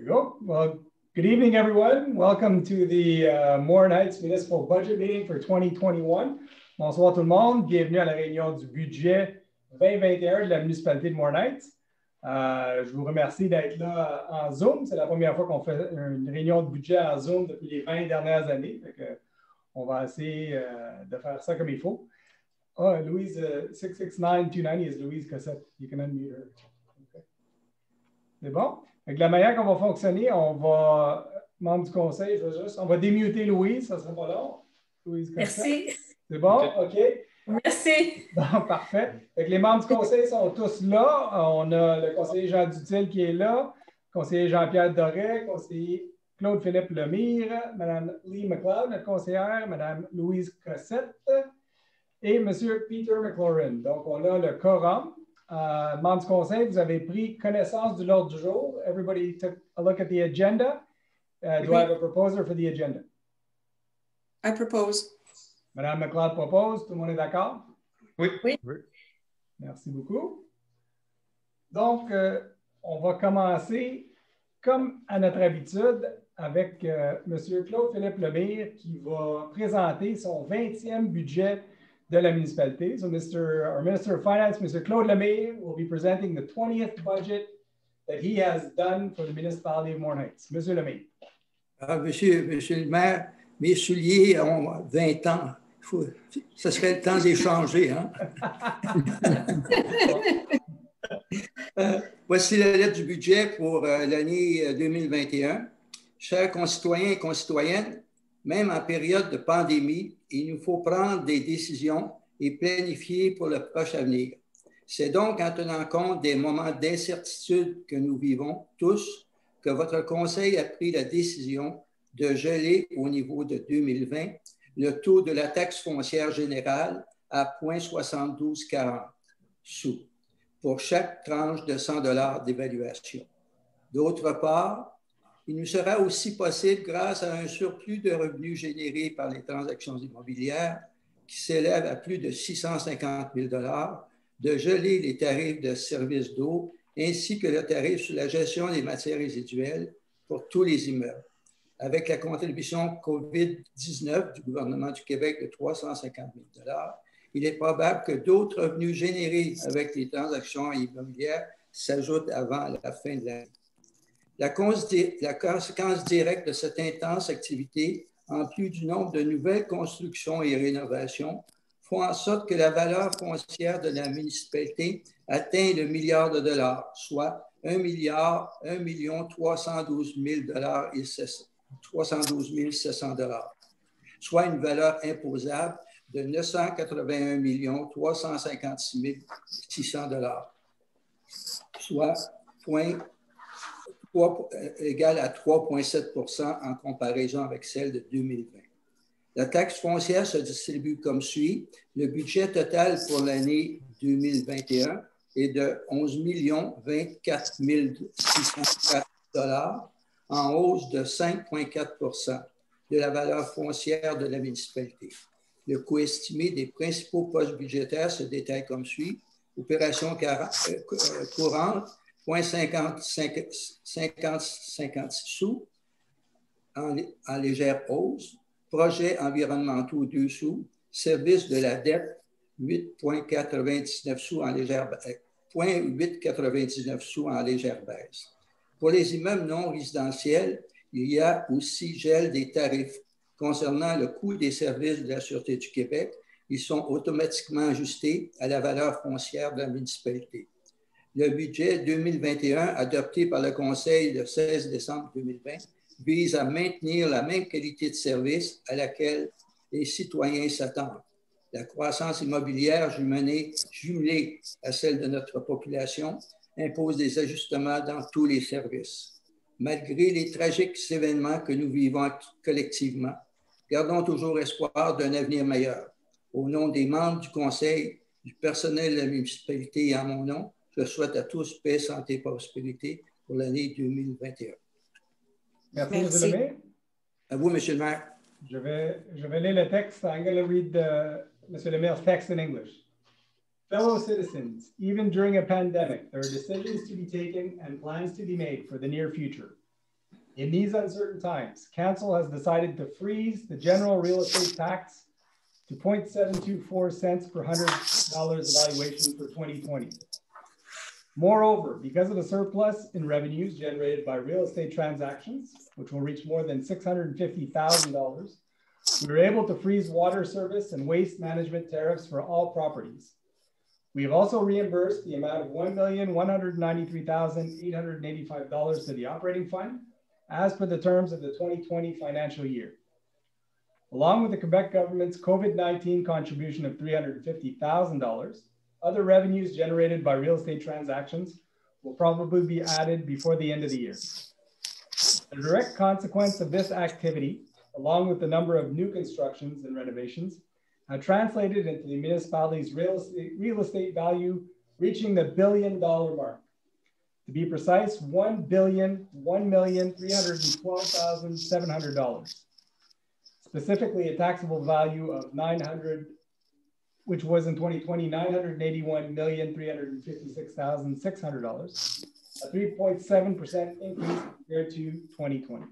go. Well, good evening, everyone. Welcome to the Morin Heights Municipal Budget Meeting for 2021. Bonsoir tout le monde. Bienvenue à la réunion du budget 2021 de la municipalité de Morin Heights. Je vous remercie d'être là en Zoom. C'est la première fois qu'on fait une réunion de budget en Zoom depuis les 20 dernières années. On va essayer de faire ça comme il faut. Louise, 669-290 is Louise Cossette. You can unmute her. Okay. C'est bon? Avec la manière qu'on va fonctionner, on va, membre du conseil, on va démuter Louise, ça ne sera pas long. Louise Cossette. Merci. C'est bon? OK. Merci. Bon, parfait. Donc, les membres du conseil sont tous là. On a le conseiller Jean Dutil qui est là, conseiller Jean-Pierre Doré, conseiller Claude-Philippe Lemire, Mme Lee McLeod, notre conseillère, Mme Louise Cossette et M. Peter McLaurin. Donc, on a le quorum. Membres du conseil, vous avez pris connaissance de l'ordre du jour. Everybody took a look at the agenda. Do I have a proposer for the agenda? I propose. Madame McLeod propose. Tout le monde est d'accord? Oui. Merci beaucoup. Donc, on va commencer, comme à notre habitude, avec M. Claude-Philippe Lemire qui va présenter son 20e budget de la municipalité. So our Minister of Finance, Mr. Claude Lemire, will be presenting the 20th budget that he has done for the municipality of Morin Heights. Monsieur Lemire. Monsieur le maire, mes souliers ont 20 ans. Ce serait le temps d'échanger. Hein? Voici la lettre du budget pour l'année 2021. Chers concitoyens et concitoyennes, même en période de pandémie, il nous faut prendre des décisions et planifier pour le proche avenir. C'est donc en tenant compte des moments d'incertitude que nous vivons tous que votre conseil a pris la décision de geler au niveau de 2020 le taux de la taxe foncière générale à 0,7240 sous pour chaque tranche de 100 $ d'évaluation. D'autre part, il nous sera aussi possible, grâce à un surplus de revenus générés par les transactions immobilières qui s'élèvent à plus de 650 000 $, de geler les tarifs de services d'eau ainsi que le tarif sur la gestion des matières résiduelles pour tous les immeubles. Avec la contribution COVID-19 du gouvernement du Québec de 350 000 $, il est probable que d'autres revenus générés avec les transactions immobilières s'ajoutent avant la fin de l'année. La conséquence directe de cette intense activité, en plus du nombre de nouvelles constructions et rénovations, font en sorte que la valeur foncière de la municipalité atteint le milliard de dollars, soit 1 312 700 $, soit une valeur imposable de 981 356 600 $, soit égale à 3,7 % en comparaison avec celle de 2020. La taxe foncière se distribue comme suit. Le budget total pour l'année 2021 est de 11 024 604 $, en hausse de 5,4 % de la valeur foncière de la municipalité. Le coût estimé des principaux postes budgétaires se détaille comme suit. Opération courante, 0,56 sous en légère hausse. Projets environnementaux, 2 sous. Service de la dette, 8,99 sous en légère baisse. 0,899 sous en légère baisse. Pour les immeubles non résidentiels, il y a aussi gel des tarifs. Concernant le coût des services de la Sûreté du Québec, ils sont automatiquement ajustés à la valeur foncière de la municipalité. Le budget 2021, adopté par le Conseil le 16 décembre 2020, vise à maintenir la même qualité de service à laquelle les citoyens s'attendent. La croissance immobilière jumelée à celle de notre population impose des ajustements dans tous les services. Malgré les tragiques événements que nous vivons collectivement, gardons toujours espoir d'un avenir meilleur. Au nom des membres du Conseil, du personnel de la municipalité et en mon nom, je souhaite à tous paix, santé et prospérité pour l'année 2021. Merci, M. Lemire. À vous, M. le maire. Je vais lire le texte. I'm going to read M. Lemire's text in English. Fellow citizens, even during a pandemic, there are decisions to be taken and plans to be made for the near future. In these uncertain times, Council has decided to freeze the general real estate tax to 0.724 cents per $100 evaluation for 2020. Moreover, because of the surplus in revenues generated by real estate transactions, which will reach more than $650,000, we were able to freeze water service and waste management tariffs for all properties. We have also reimbursed the amount of $1,193,885 to the operating fund, as per the terms of the 2020 financial year. Along with the Quebec government's COVID-19 contribution of $350,000, other revenues generated by real estate transactions will probably be added before the end of the year. The direct consequence of this activity, along with the number of new constructions and renovations, have translated into the municipality's real estate value reaching the $1 billion mark. To be precise, $1,312,700. Specifically, a taxable value of which was in 2020, $981,356,600, a 3.7% increase compared to 2020.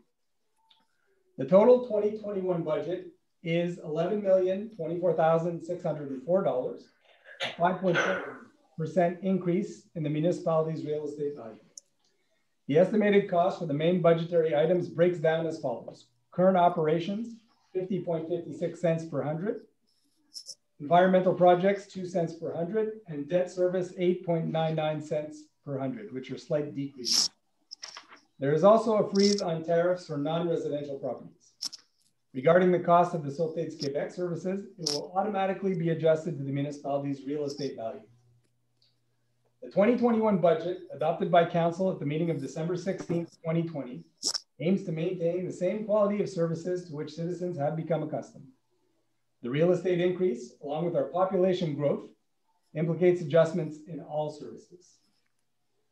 The total 2021 budget is $11,024,604, a 5.4% increase in the municipality's real estate value. The estimated cost for the main budgetary items breaks down as follows. Current operations, 50.56 cents per $100. Environmental projects, 2 cents per $100. And debt service, 8.99 cents per $100, which are slight decreases. There is also a freeze on tariffs for non-residential properties. Regarding the cost of the Sûreté du Québec services, it will automatically be adjusted to the municipality's real estate value. The 2021 budget, adopted by Council at the meeting of December 16, 2020, aims to maintain the same quality of services to which citizens have become accustomed. The real estate increase, along with our population growth, implicates adjustments in all services.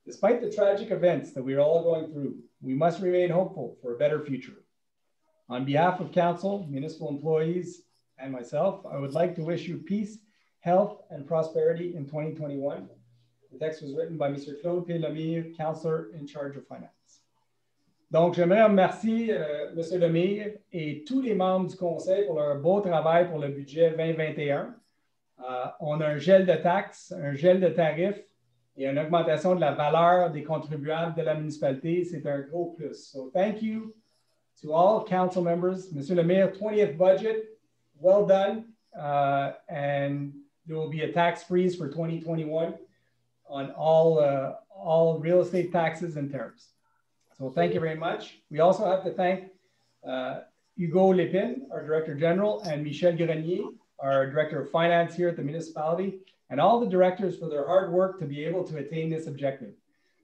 Despite the tragic events that we are all going through, we must remain hopeful for a better future. On behalf of Council, municipal employees, and myself, I would like to wish you peace, health, and prosperity in 2021. The text was written by Mr. Claude P. Lemire, Councillor in charge of Finance. Donc, j'aimerais remercier M. Lemire et tous les membres du Conseil pour leur beau travail pour le budget 2021. On a un gel de taxes, un gel de tarifs et une augmentation de la valeur des contribuables de la municipalité. C'est un gros plus. So, thank you to all council members. Monsieur Lemire, 20th budget, well done. And there will be a tax freeze for 2021 on all real estate taxes and tariffs. So thank you very much. We also have to thank Hugo Lépine, our Director General, and Michel Grenier, our Director of Finance here at the municipality, and all the directors for their hard work to be able to attain this objective.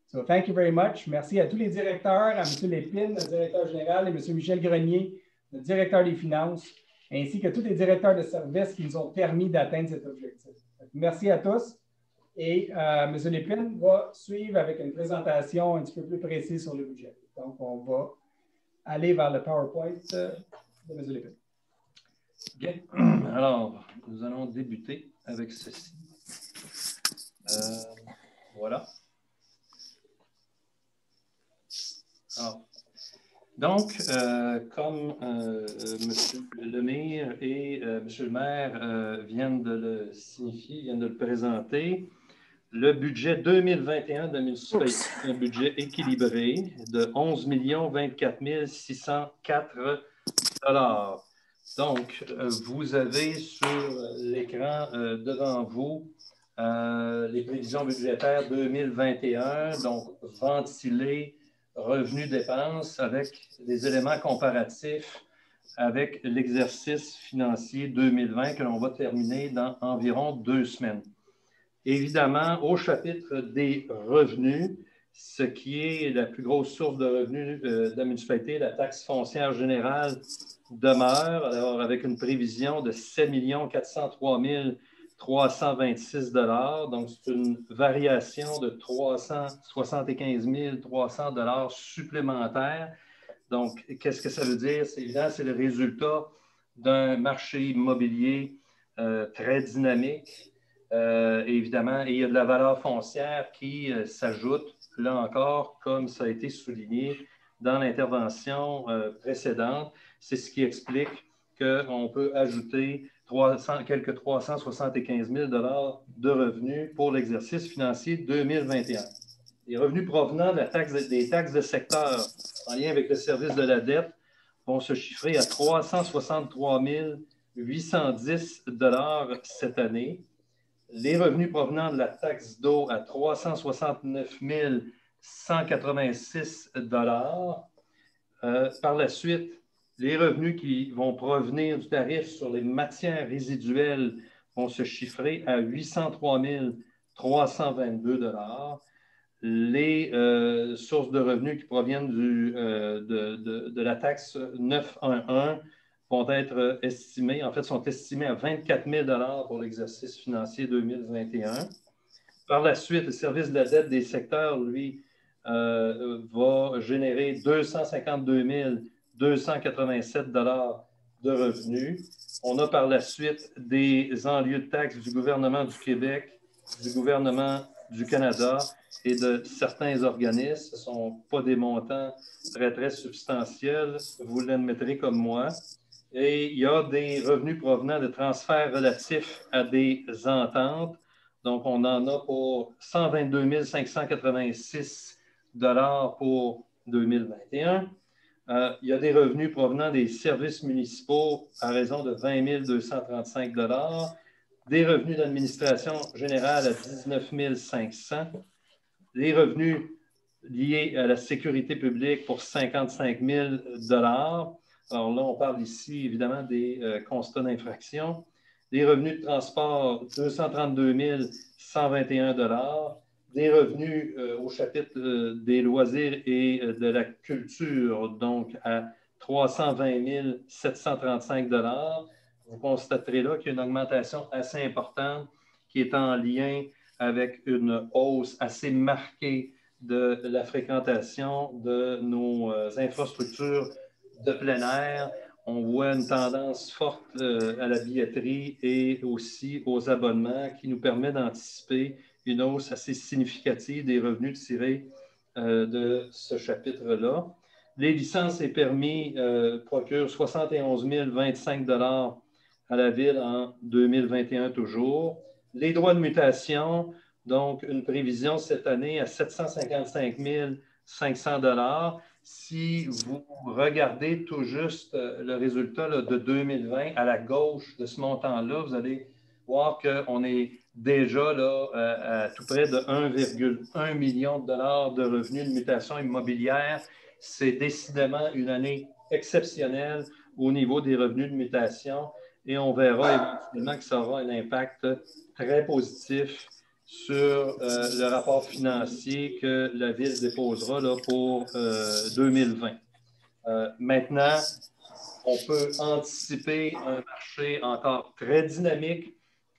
So thank you very much. Merci à tous les directeurs, à M. Lépine, le directeur général, et M. Michel Grenier, le directeur des finances, ainsi que tous les directeurs de services qui nous ont permis d'atteindre cet objectif. Merci à tous. Et M. Lépine va suivre avec une présentation un petit peu plus précise sur le budget. Donc, on va aller vers le PowerPoint de M. Lépine. Bien. Alors, nous allons débuter avec ceci. Voilà. Alors, donc, comme M. Lemire et M. le maire viennent de le signifier, viennent de le présenter, le budget 2021 de la municipalité est un budget équilibré de 11 024 604 $. Donc, vous avez sur l'écran devant vous les prévisions budgétaires 2021, donc ventilées, revenus-dépenses avec des éléments comparatifs avec l'exercice financier 2020 que l'on va terminer dans environ 2 semaines. Évidemment, au chapitre des revenus, ce qui est la plus grosse source de revenus de la municipalité, la taxe foncière générale demeure, alors avec une prévision de 7 403 326 $. Donc, c'est une variation de 375 300 $ supplémentaires. Donc, qu'est-ce que ça veut dire? C'est évident, c'est le résultat d'un marché immobilier très dynamique. Évidemment, et il y a de la valeur foncière qui s'ajoute, là encore, comme ça a été souligné, dans l'intervention précédente. C'est ce qui explique qu'on peut ajouter quelques 375 000 de revenus pour l'exercice financier 2021. Les revenus provenant des taxes de secteur en lien avec le service de la dette vont se chiffrer à 363 810 cette année. Les revenus provenant de la taxe d'eau à 369 186 Par la suite, les revenus qui vont provenir du tarif sur les matières résiduelles vont se chiffrer à 803 322 Les sources de revenus qui proviennent de la taxe 911 vont être estimées, en fait, sont estimées à 24 000 pour l'exercice financier 2021. Par la suite, le service de la dette des secteurs, lui, va générer 252 287 de revenus. On a par la suite des enlieux de taxes du gouvernement du Québec, du gouvernement du Canada et de certains organismes. Ce ne sont pas des montants très, très substantiels, vous l'admettrez comme moi. Et il y a des revenus provenant de transferts relatifs à des ententes. Donc, on en a pour 122 586 pour 2021. Il y a des revenus provenant des services municipaux à raison de 20 235 des revenus d'administration générale à 19 500 les revenus liés à la sécurité publique pour 55 000 Alors là, on parle ici, évidemment, des constats d'infraction. Des revenus de transport, 232 121 des revenus au chapitre des loisirs et de la culture, donc à 320 735 Vous constaterez là qu'il y a une augmentation assez importante qui est en lien avec une hausse assez marquée de la fréquentation de nos infrastructures de plein air. On voit une tendance forte à la billetterie et aussi aux abonnements qui nous permet d'anticiper une hausse assez significative des revenus tirés de ce chapitre-là. Les licences et permis procurent 71 025 à la Ville en 2021 toujours. Les droits de mutation, donc une prévision cette année à 755 500 Si vous regardez tout juste le résultat là, de 2020 à la gauche de ce montant-là, vous allez voir qu'on est déjà là, à tout près de 1,1 million de dollars de revenus de mutation immobilière. C'est décidément une année exceptionnelle au niveau des revenus de mutation et on verra éventuellement que ça aura un impact très positif sur le rapport financier que la Ville déposera là, pour 2020. Maintenant, on peut anticiper un marché encore très dynamique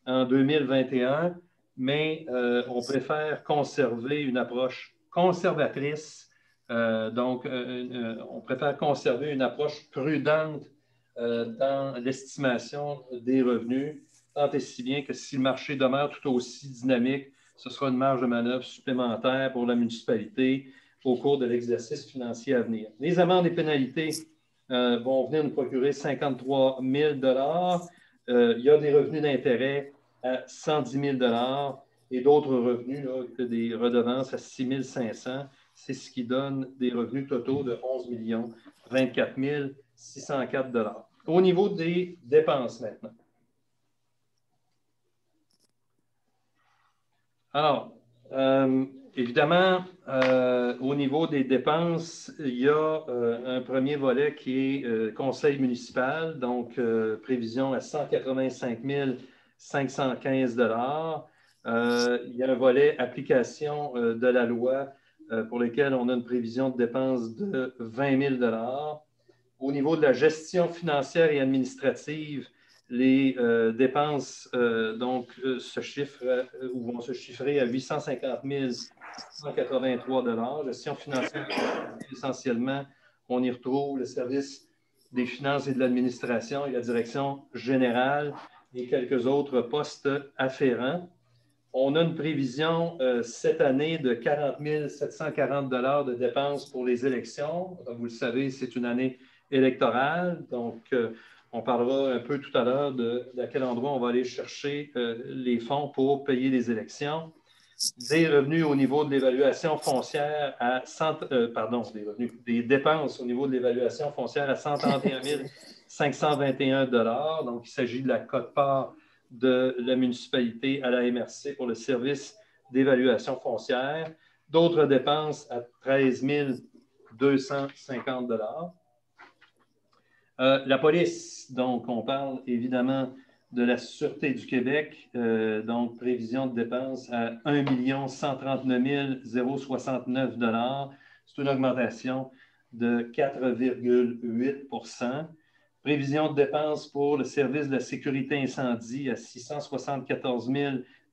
en 2021, mais on préfère conserver une approche conservatrice. On préfère conserver une approche prudente dans l'estimation des revenus, tant et si bien que si le marché demeure tout aussi dynamique, ce sera une marge de manœuvre supplémentaire pour la municipalité au cours de l'exercice financier à venir. Les amendes et pénalités vont venir nous procurer 53 000 il y a des revenus d'intérêt à 110 000 et d'autres revenus, là, des redevances à 6 500. C'est ce qui donne des revenus totaux de 11 24 604 Au niveau des dépenses maintenant. Alors, évidemment, au niveau des dépenses, il y a un premier volet qui est conseil municipal, donc prévision à 185 515 il y a un volet application de la loi pour lequel on a une prévision de dépenses de 20 000 Au niveau de la gestion financière et administrative, les dépenses vont se chiffrer à 850 183 Gestion financière, essentiellement, on y retrouve le service des finances et de l'administration et la direction générale et quelques autres postes afférents. On a une prévision cette année de 40 740 $ de dépenses pour les élections. Comme vous le savez, c'est une année électorale. Donc, on parlera un peu tout à l'heure de quel endroit on va aller chercher les fonds pour payer les élections. Des revenus au niveau de l'évaluation foncière à des dépenses au niveau de l'évaluation foncière à 131 521 $. Donc, il s'agit de la quote-part de la municipalité à la MRC pour le service d'évaluation foncière. D'autres dépenses à 13 250 $. La police, donc, on parle évidemment de la Sûreté du Québec, donc prévision de dépenses à 1 139 069 $. C'est une augmentation de 4,8 %. Prévision de dépenses pour le service de la sécurité incendie à 674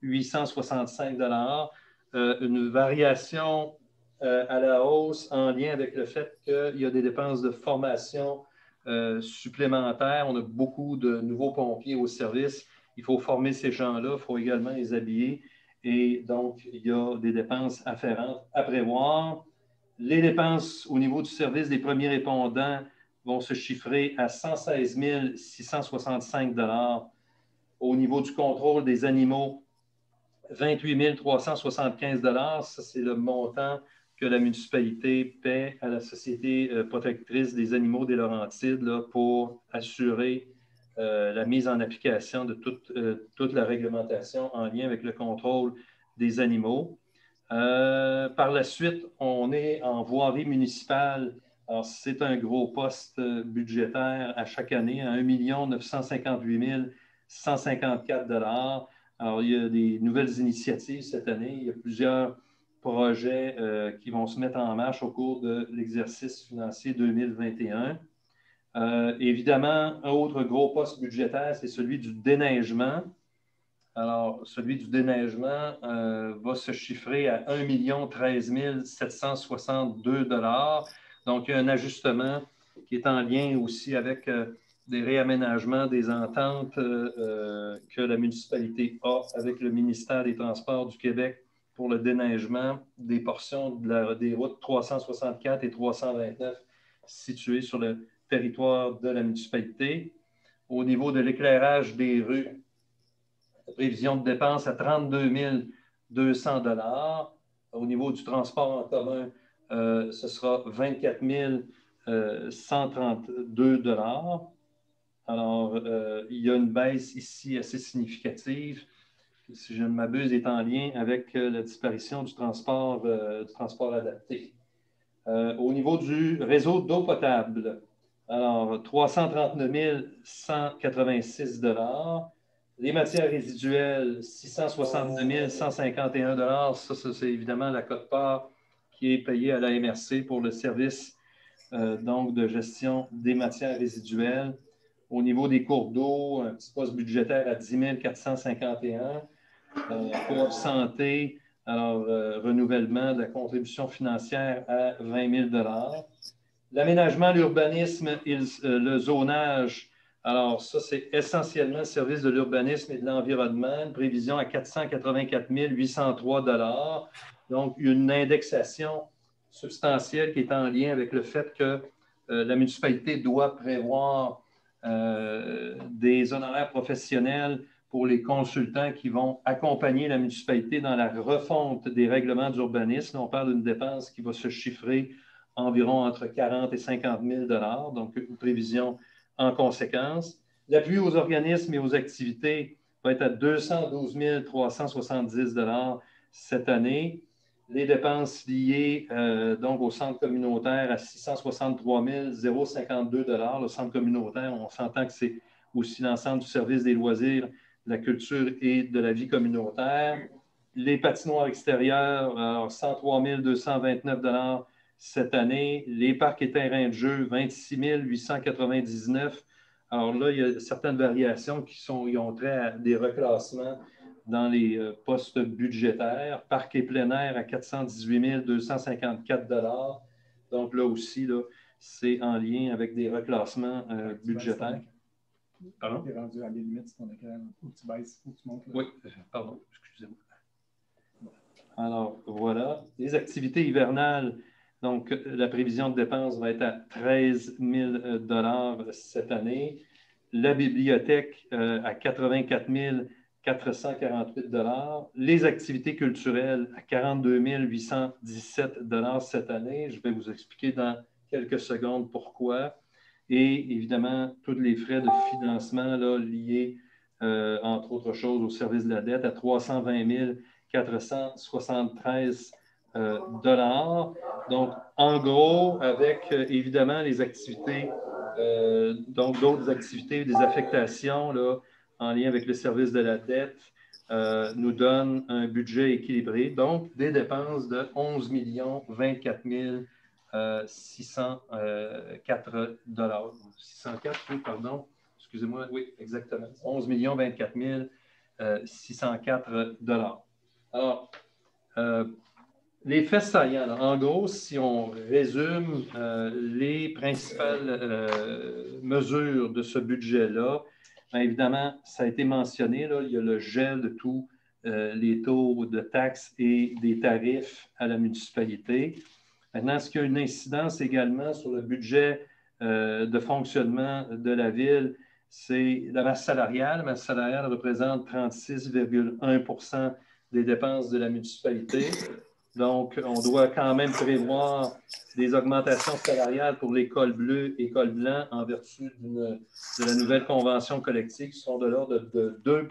865 $. Une variation à la hausse en lien avec le fait qu'il y a des dépenses de formation supplémentaires. On a beaucoup de nouveaux pompiers au service. Il faut former ces gens-là, il faut également les habiller. Et donc, il y a des dépenses afférentes à prévoir. Les dépenses au niveau du service des premiers répondants vont se chiffrer à 116 665 $. Au niveau du contrôle des animaux, 28 375 $. Ça, c'est le montant que la municipalité paie à la Société protectrice des animaux des Laurentides là, pour assurer la mise en application de toute la réglementation en lien avec le contrôle des animaux. Par la suite, on est en voirie municipale. Alors, c'est un gros poste budgétaire à chaque année, à 1 958 154 $. Alors, il y a des nouvelles initiatives cette année. Il y a plusieurs projets qui vont se mettre en marche au cours de l'exercice financier 2021. Évidemment, un autre gros poste budgétaire, c'est celui du déneigement. Alors, celui du déneigement va se chiffrer à 1 013 762 $. Donc, il y a un ajustement qui est en lien aussi avec des réaménagements des ententes que la municipalité a avec le ministère des Transports du Québec pour le déneigement des portions des routes 364 et 329 situées sur le territoire de la municipalité. Au niveau de l'éclairage des rues, prévision de dépenses à 32 200 $. Au niveau du transport en commun, ce sera 24 132 $. Alors, il y a une baisse ici assez significative, si je ne m'abuse, est en lien avec la disparition du transport adapté. Au niveau du réseau d'eau potable, alors 339 186 $. Les matières résiduelles, 662 151 $. Ça, c'est évidemment la quote-part qui est payée à la MRC pour le service donc de gestion des matières résiduelles. Au niveau des cours d'eau, un petit poste budgétaire à 10 451 $. Coop santé, alors renouvellement de la contribution financière à 20 000 $. L'aménagement, l'urbanisme et le zonage, alors ça, c'est essentiellement le service de l'urbanisme et de l'environnement, une prévision à 484 803 $. Donc, une indexation substantielle qui est en lien avec le fait que la municipalité doit prévoir des honoraires professionnels pour les consultants qui vont accompagner la municipalité dans la refonte des règlements d'urbanisme. On parle d'une dépense qui va se chiffrer environ entre 40 et 50 000 $, donc une prévision en conséquence. L'appui aux organismes et aux activités va être à 212 370 $. Cette année. Les dépenses liées donc au centre communautaire à 663 052 $. Le centre communautaire, on s'entend que c'est aussi l'ensemble du service des loisirs, de la culture et de la vie communautaire. Les patinoires extérieures, alors 103 229 $ cette année. Les parcs et terrains de jeu, 26 899 $. Alors là, il y a certaines variations qui ont trait à des reclassements dans les postes budgétaires. Parc et plein air à 418 254 $. Donc là aussi, là, c'est en lien avec des reclassements budgétaires. Pardon? Tu es rendu à les limites sur ton écran. Faut que tu baisses, faut que tu montes. Là. Oui, pardon, excusez-moi. Alors, voilà. Les activités hivernales, donc la prévision de dépenses va être à 13 000 cette année. La bibliothèque à 84 448 Les activités culturelles à 42 817 cette année. Je vais vous expliquer dans quelques secondes pourquoi. Et évidemment, tous les frais de financement là, liés, entre autres choses, au service de la dette à 320 473 Donc, en gros, avec évidemment les activités, donc d'autres activités, des affectations là, en lien avec le service de la dette, nous donne un budget équilibré, donc des dépenses de 11 24 604 604, oui, pardon. Excusez-moi, oui, exactement. 11 24 604 Alors, les faits saillants, là, en gros, si on résume les principales mesures de ce budget-là, bien évidemment, ça a été mentionné, là, il y a le gel de tous les taux de taxes et des tarifs à la municipalité. Maintenant, ce qui a une incidence également sur le budget de fonctionnement de la ville, c'est la masse salariale. La masse salariale représente 36,1 des dépenses de la municipalité. Donc, on doit quand même prévoir des augmentations salariales pour les cols bleus et cols blancs en vertu de la nouvelle convention collective qui sont de l'ordre de 2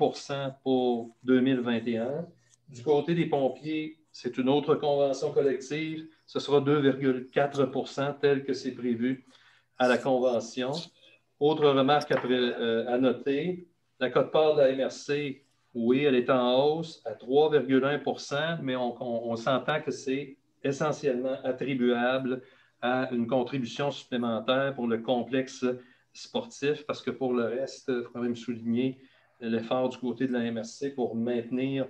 pour 2021. Du côté des pompiers, c'est une autre convention collective. Ce sera 2,4 tel que c'est prévu à la convention. Autre remarque à noter, la quote-part de la MRC, oui, elle est en hausse à 3,1 mais on s'entend que c'est essentiellement attribuable à une contribution supplémentaire pour le complexe sportif, parce que pour le reste, il faut quand même souligner l'effort du côté de la MRC pour maintenir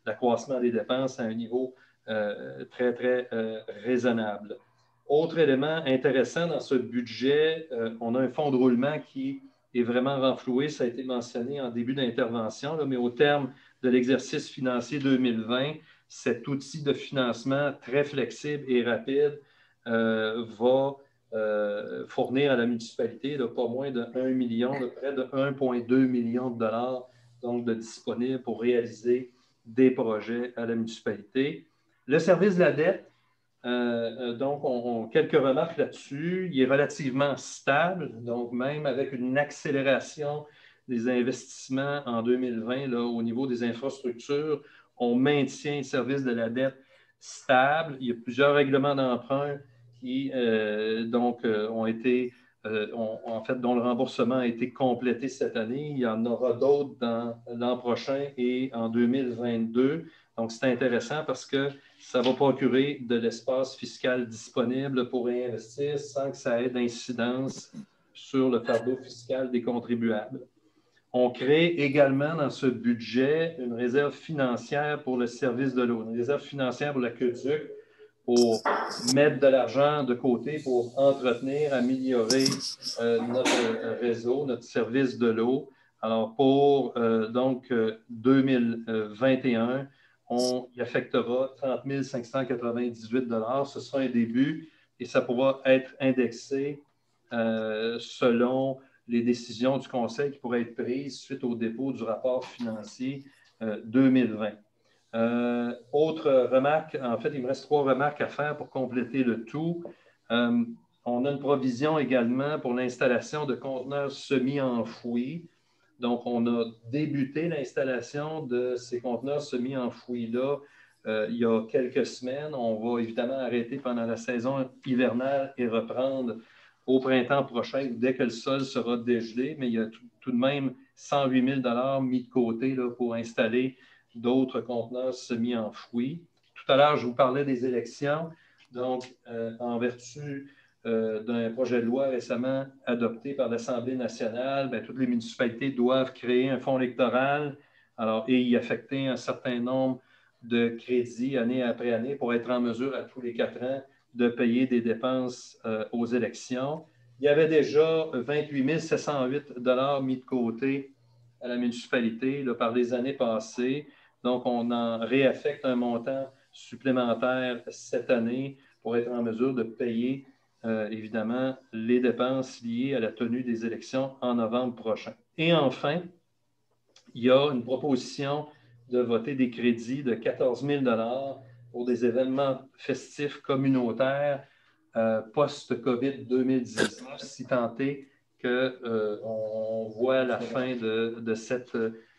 l'accroissement des dépenses à un niveau très, très raisonnable. Autre élément intéressant dans ce budget, on a un fonds de roulement qui est vraiment renfloué. Ça a été mentionné en début d'intervention, mais au terme de l'exercice financier 2020, cet outil de financement très flexible et rapide va fournir à la municipalité pas moins de 1 million, de près de 1,2 million de dollars donc de disponibles pour réaliser des projets à la municipalité. Le service de la dette, donc, quelques remarques là-dessus. Il est relativement stable, donc même avec une accélération des investissements en 2020 là, au niveau des infrastructures, on maintient le service de la dette stable. Il y a plusieurs règlements d'emprunt qui ont été, en fait, dont le remboursement a été complété cette année. Il y en aura d'autres dans l'an prochain et en 2022. Donc, c'est intéressant parce que ça va procurer de l'espace fiscal disponible pour réinvestir sans que ça ait d'incidence sur le fardeau fiscal des contribuables. On crée également dans ce budget une réserve financière pour le service de l'eau, une réserve financière pour l'aqueduc pour mettre de l'argent de côté pour entretenir, améliorer notre réseau, notre service de l'eau. Alors, pour 2021, on y affectera 30 598 $. Ce sera un début et ça pourra être indexé selon les décisions du Conseil qui pourraient être prises suite au dépôt du rapport financier 2020. Autre remarque, en fait, il me reste 3 remarques à faire pour compléter le tout. On a une provision également pour l'installation de conteneurs semi-enfouis. Donc, on a débuté l'installation de ces conteneurs semi-enfouis-là il y a quelques semaines. On va évidemment arrêter pendant la saison hivernale et reprendre au printemps prochain, dès que le sol sera dégelé. Mais il y a tout de même 108 000 mis de côté là, pour installer d'autres conteneurs semi-enfouis. Tout à l'heure, je vous parlais des élections. Donc, en vertu d'un projet de loi récemment adopté par l'Assemblée nationale, bien, toutes les municipalités doivent créer un fonds électoral et y affecter un certain nombre de crédits année après année pour être en mesure à tous les 4 ans de payer des dépenses aux élections. Il y avait déjà 28 708 $ mis de côté à la municipalité là, par les années passées. Donc, on en réaffecte un montant supplémentaire cette année pour être en mesure de payer, évidemment, les dépenses liées à la tenue des élections en novembre prochain. Et enfin, il y a une proposition de voter des crédits de 14 000 pour des événements festifs communautaires post-COVID 2019, si tant est qu'on voit la fin de cette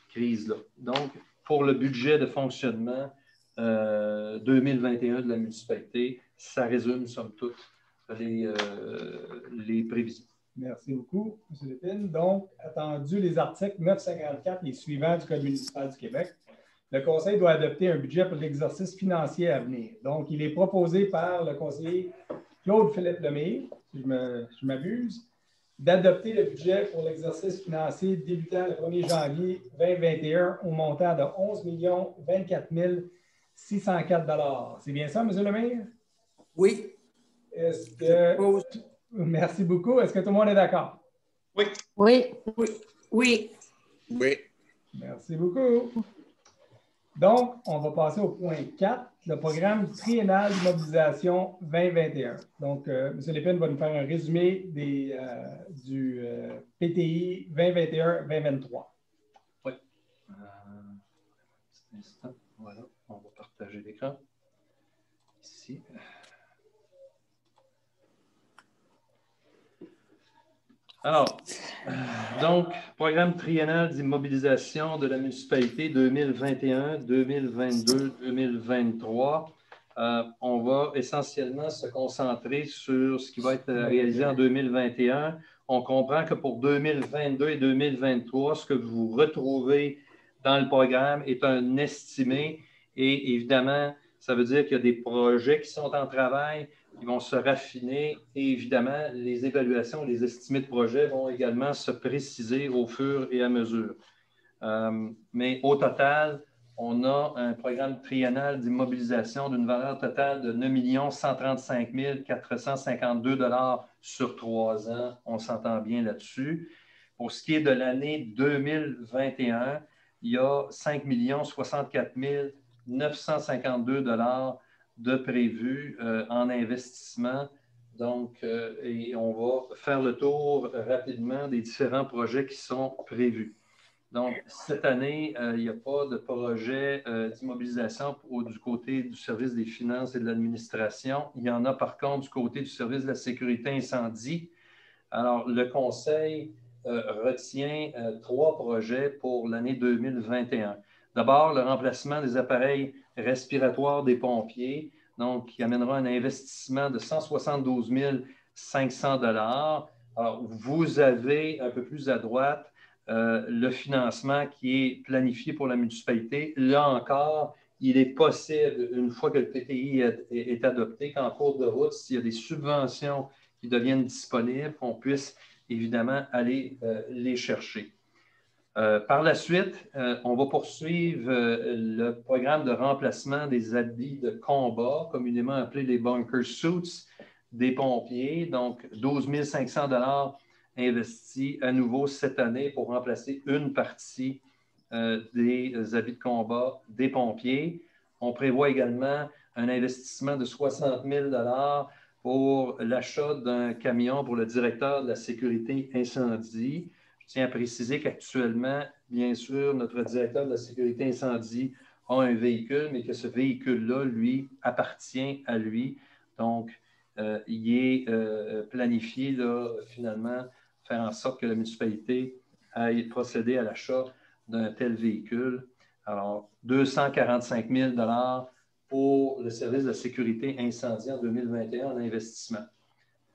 crise-là. Donc, pour le budget de fonctionnement 2021 de la municipalité, ça résume, somme toute, les prévisions. Merci beaucoup, M. Lépine. Donc, attendu les articles 954 et suivants du Code municipal du Québec, le Conseil doit adopter un budget pour l'exercice financier à venir. Donc, il est proposé par le conseiller Claude-Philippe Lemire, si je m'abuse, d'adopter le budget pour l'exercice financier débutant le 1er janvier 2021 au montant de 11 024 604 $. C'est bien ça, M. Lemire? Oui. Est-ce que... Merci beaucoup. Est-ce que tout le monde est d'accord? Oui. Oui. Oui. Oui. Oui. Merci beaucoup. Donc, on va passer au point 4, le programme triennal d'immobilisation 2021. Donc, M. Lépine va nous faire un résumé du PTI 2021-2023. Oui. Un petit instant. Voilà, on va partager l'écran. Ici. Alors, donc, programme triennal d'immobilisation de la municipalité 2021, 2022, 2023. On va essentiellement se concentrer sur ce qui va être réalisé en 2021. On comprend que pour 2022 et 2023, ce que vous retrouvez dans le programme est un estimé et évidemment, ça veut dire qu'il y a des projets qui sont en travail, qui vont se raffiner et évidemment, les évaluations, les estimés de projet vont également se préciser au fur et à mesure. Mais au total, on a un programme triennal d'immobilisation d'une valeur totale de 9 135 452 $ sur 3 ans. On s'entend bien là-dessus. Pour ce qui est de l'année 2021, il y a 5 64 952 $ de prévus en investissement. Donc, et on va faire le tour rapidement des différents projets qui sont prévus. Donc, cette année, il n'y a pas de projet d'immobilisation du côté du service des finances et de l'administration. Il y en a par contre du côté du service de la sécurité incendie. Alors, le Conseil retient 3 projets pour l'année 2021. D'abord, le remplacement des appareils respiratoires des pompiers, donc qui amènera un investissement de 172 500 $. Alors, vous avez un peu plus à droite le financement qui est planifié pour la municipalité. Là encore, il est possible, une fois que le PTI est adopté, qu'en cours de route, s'il y a des subventions qui deviennent disponibles, qu'on puisse évidemment aller les chercher. Par la suite, on va poursuivre le programme de remplacement des habits de combat, communément appelés les bunker suits des pompiers. Donc, 12 500 $ investis à nouveau cette année pour remplacer une partie des habits de combat des pompiers. On prévoit également un investissement de 60 000 $ pour l'achat d'un camion pour le directeur de la sécurité incendie. Je tiens à préciser qu'actuellement, bien sûr, notre directeur de la sécurité incendie a un véhicule, mais que ce véhicule-là, lui, appartient à lui. Donc, il est planifié, là, finalement, faire en sorte que la municipalité aille procéder à l'achat d'un tel véhicule. Alors, 245 000 $ pour le service de la sécurité incendie en 2021 en investissement.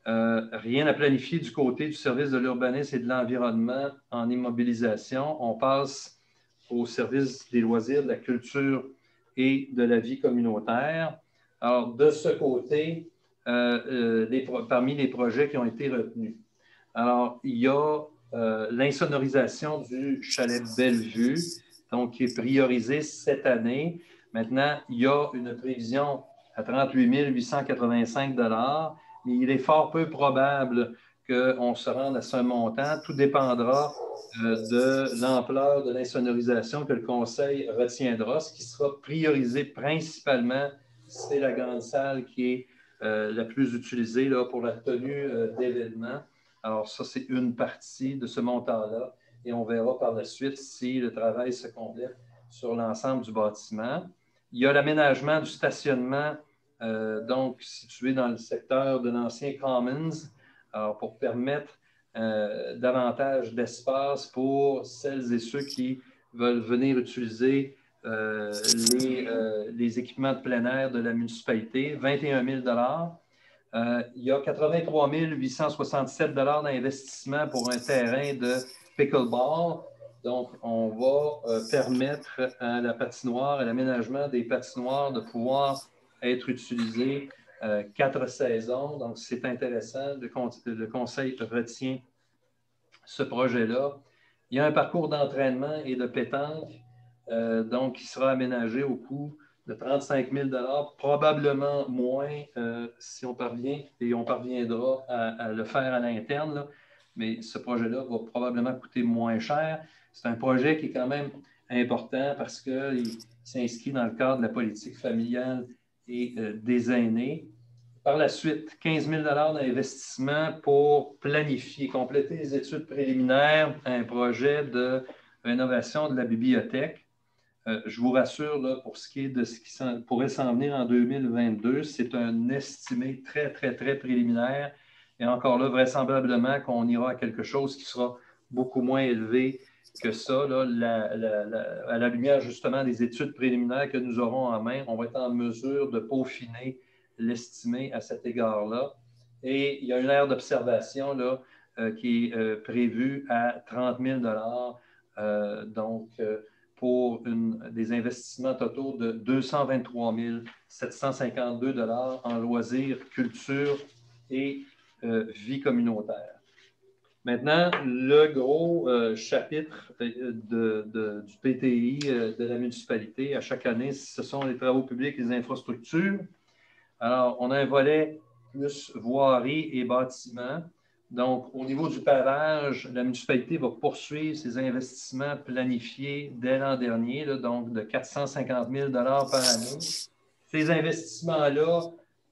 Rien à planifier du côté du service de l'urbanisme et de l'environnement en immobilisation. On passe au service des loisirs, de la culture et de la vie communautaire. Alors, de ce côté, parmi les projets qui ont été retenus. Alors, il y a l'insonorisation du chalet Bellevue, donc qui est priorisé cette année. Maintenant, il y a une prévision à 38 885 $, mais il est fort peu probable qu'on se rende à ce montant. Tout dépendra de l'ampleur de l'insonorisation que le Conseil retiendra. Ce qui sera priorisé principalement, c'est la grande salle qui est la plus utilisée là, pour la tenue d'événements. Alors ça, c'est une partie de ce montant-là. Et on verra par la suite si le travail se complète sur l'ensemble du bâtiment. Il y a l'aménagement du stationnement, donc situé dans le secteur de l'ancien Commons, alors pour permettre davantage d'espace pour celles et ceux qui veulent venir utiliser les équipements de plein air de la municipalité, 21 000 il y a 83 867 d'investissement pour un terrain de pickleball. Donc, on va permettre à la patinoire, à l'aménagement des patinoires de pouvoir être utilisé 4 saisons. Donc, c'est intéressant. Le Conseil retient ce projet-là. Il y a un parcours d'entraînement et de pétanque, donc, qui sera aménagé au coût de 35 000 probablement moins si on parvient, et on parviendra à le faire à l'interne, là. Mais ce projet-là va probablement coûter moins cher. C'est un projet qui est quand même important parce qu'il s'inscrit dans le cadre de la politique familiale et des aînés. Par la suite, 15 000 d'investissement pour planifier, compléter les études préliminaires, un projet de rénovation de la bibliothèque. Je vous rassure, là, pour ce qui est de ce qui pourrait s'en venir en 2022, c'est un estimé très, très, très préliminaire. Et encore là, vraisemblablement qu'on ira à quelque chose qui sera beaucoup moins élevé que ça. Là, à la lumière justement des études préliminaires que nous aurons en main, on va être en mesure de peaufiner l'estimé à cet égard-là. Et il y a une aire d'observation là, qui est prévue à 30 000 donc, pour des investissements totaux de 223 752 en loisirs, culture et vie communautaire. Maintenant, le gros chapitre du PTI de la municipalité, à chaque année, ce sont les travaux publics et les infrastructures. Alors, on a un volet plus voirie et bâtiments. Donc, au niveau du pavage, la municipalité va poursuivre ses investissements planifiés dès l'an dernier, là, donc de 450 000 par année. Ces investissements-là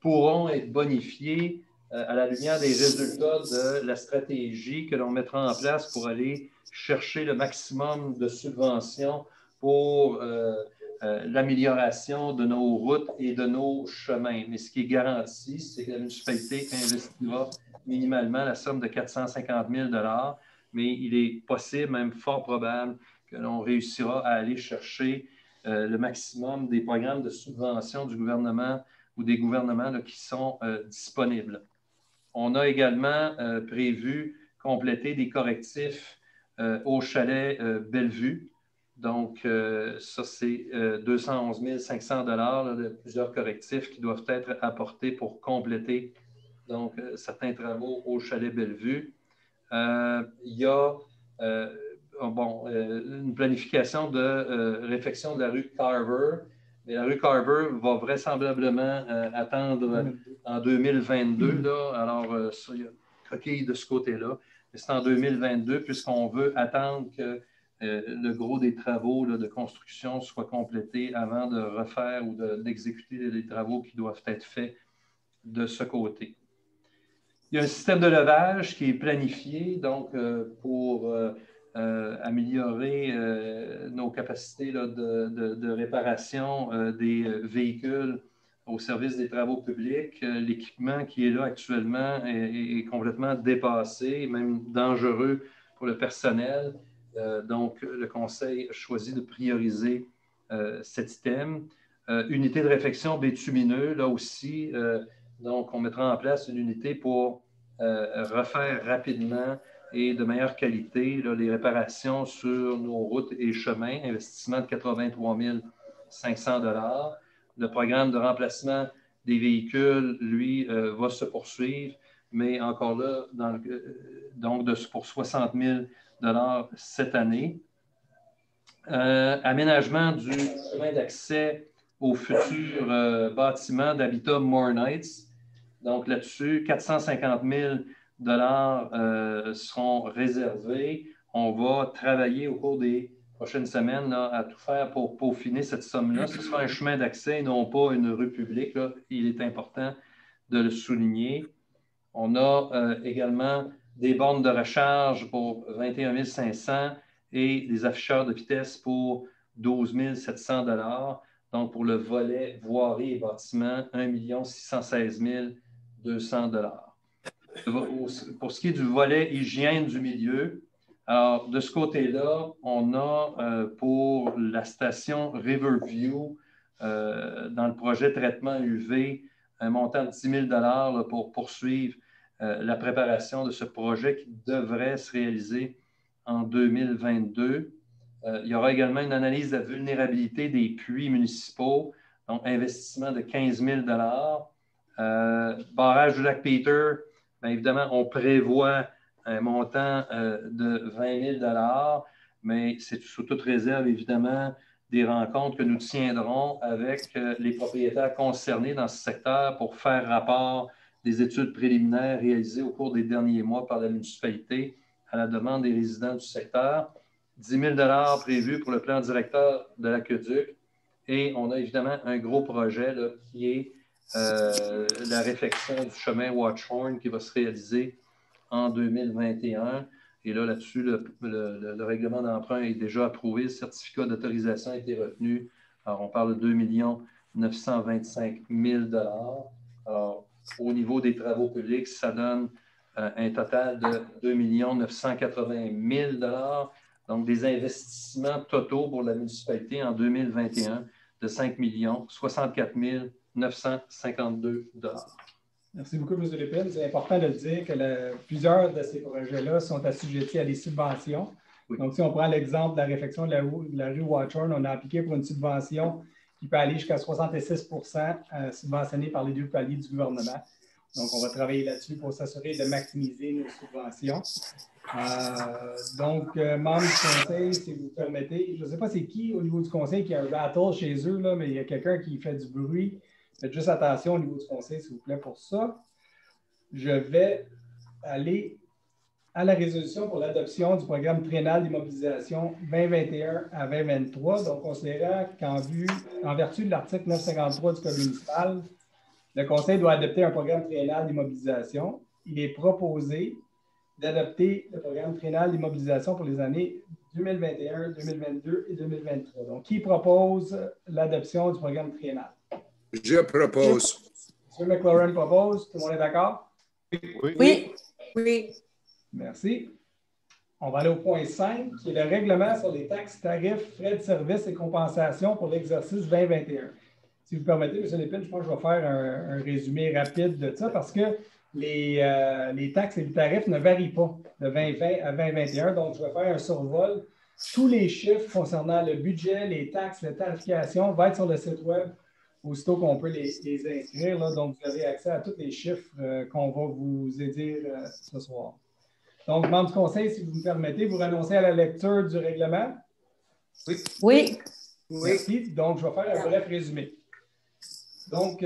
pourront être bonifiés à la lumière des résultats de la stratégie que l'on mettra en place pour aller chercher le maximum de subventions pour l'amélioration de nos routes et de nos chemins. Mais ce qui est garanti, c'est que la municipalité investira minimalement la somme de 450 000 mais il est possible, même fort probable, que l'on réussira à aller chercher le maximum des programmes de subvention du gouvernement ou des gouvernements là, qui sont disponibles. On a également prévu compléter des correctifs au chalet Bellevue. Donc, ça, c'est 211 500 de plusieurs correctifs qui doivent être apportés pour compléter donc, certains travaux au chalet Bellevue. Il y a une planification de réfection de la rue Carver. Mais la rue Carver va vraisemblablement attendre en 2022. Là. Alors, ça, il y a coquille de ce côté-là. Mais c'est en 2022 puisqu'on veut attendre que le gros des travaux là, de construction soit complété avant de refaire ou d'exécuter les travaux qui doivent être faits de ce côté. Il y a un système de levage qui est planifié donc, pour améliorer nos capacités là, de réparation des véhicules au service des travaux publics. L'équipement qui est là actuellement est complètement dépassé, même dangereux pour le personnel. Donc, le Conseil a choisi de prioriser cet item. Unité de réfection bitumineux, là aussi, donc on mettra en place une unité pour refaire rapidement et de meilleure qualité là, les réparations sur nos routes et chemins, investissement de 83 500 $. Le programme de remplacement des véhicules, lui, va se poursuivre, mais encore là, donc pour 60 000 $ cette année. Aménagement du chemin d'accès au futur bâtiment d'habitat Moore Knights. Donc là-dessus, 450 000 seront réservés. On va travailler au cours des prochaines semaines là, à tout faire pour peaufiner cette somme-là. Ce sera un chemin d'accès, non pas une rue publique. Là. Il est important de le souligner. On a également des bornes de recharge pour 21 500 et des afficheurs de vitesse pour 12 700 $. Donc, pour le volet voirie et bâtiment, 1 616 200 $. Pour ce qui est du volet hygiène du milieu, alors, de ce côté-là, on a pour la station Riverview, dans le projet traitement UV, un montant de 10 000 $ pour poursuivre la préparation de ce projet qui devrait se réaliser en 2022. Il y aura également une analyse de la vulnérabilité des puits municipaux, donc investissement de 15 000 $. Barrage du lac Peter, bien évidemment, on prévoit un montant de 20 000 $, mais c'est sous toute réserve, évidemment, des rencontres que nous tiendrons avec les propriétaires concernés dans ce secteur pour faire rapport des études préliminaires réalisées au cours des derniers mois par la municipalité à la demande des résidents du secteur. 10 000 $ prévus pour le plan directeur de l'aqueduc. Et on a évidemment un gros projet là, qui est la réfection du chemin Watchhorn qui va se réaliser en 2021. Et là, là-dessus, le règlement d'emprunt est déjà approuvé. Le certificat d'autorisation a été retenu. Alors, on parle de 2 925 000 $. Alors, au niveau des travaux publics, ça donne un total de 2 980 000 $. Donc, des investissements totaux pour la municipalité en 2021 de 5 64 952 $. Merci beaucoup, M. Lépine. C'est important de dire que plusieurs de ces projets-là sont assujettis à des subventions. Oui. Donc, si on prend l'exemple de la réfection de la rue Watchhorn, on a appliqué pour une subvention qui peut aller jusqu'à 66 % subventionnée par les deux paliers du gouvernement. Donc, on va travailler là-dessus pour s'assurer de maximiser nos subventions. Membres du conseil, si vous permettez, je ne sais pas c'est qui au niveau du conseil qui a un battle chez eux, là, mais il y a quelqu'un qui fait du bruit. Faites juste attention au niveau du conseil, s'il vous plaît, pour ça. Je vais aller à la résolution pour l'adoption du programme triennal d'immobilisation 2021 à 2023. Donc, considérant qu'en vertu de l'article 953 du Code municipal, le conseil doit adopter un programme triennal d'immobilisation. Il est proposé d'adopter le programme triennal d'immobilisation pour les années 2021, 2022 et 2023. Donc, qui propose l'adoption du programme triennal? Je propose. M. McLaurin propose. Tout le monde est d'accord? Oui. Oui. Merci. On va aller au point 5, qui est le règlement sur les taxes, tarifs, frais de services et compensations pour l'exercice 2021. Si vous permettez, M. Lépine, je pense que je vais faire un résumé rapide de ça parce que les taxes et les tarifs ne varient pas de 2020 à 2021. Donc, je vais faire un survol. Tous les chiffres concernant le budget, les taxes, la tarification vont être sur le site Web aussitôt qu'on peut les inscrire. Là. Donc, vous avez accès à tous les chiffres qu'on va vous aider ce soir. Donc, membre du conseil, si vous me permettez, vous renoncez à la lecture du règlement? Oui. Oui. Merci. Donc, je vais faire un bref résumé. Donc,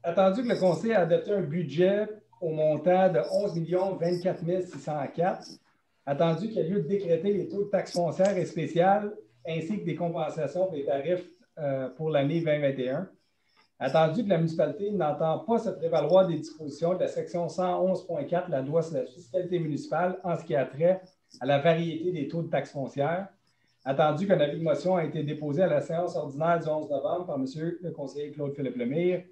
attendu que le conseil a adopté un budget au montant de 11 24 604, attendu qu'il y a lieu de décréter les taux de taxes foncières et spéciales ainsi que des compensations pour les tarifs pour l'année 2021, attendu que la municipalité n'entend pas se prévaloir des dispositions de la section 111.4 de la loi sur la fiscalité municipale en ce qui a trait à la variété des taux de taxes foncières, attendu qu'un avis de motion a été déposé à la séance ordinaire du 11 novembre par M. le conseiller Claude-Philippe Lemire,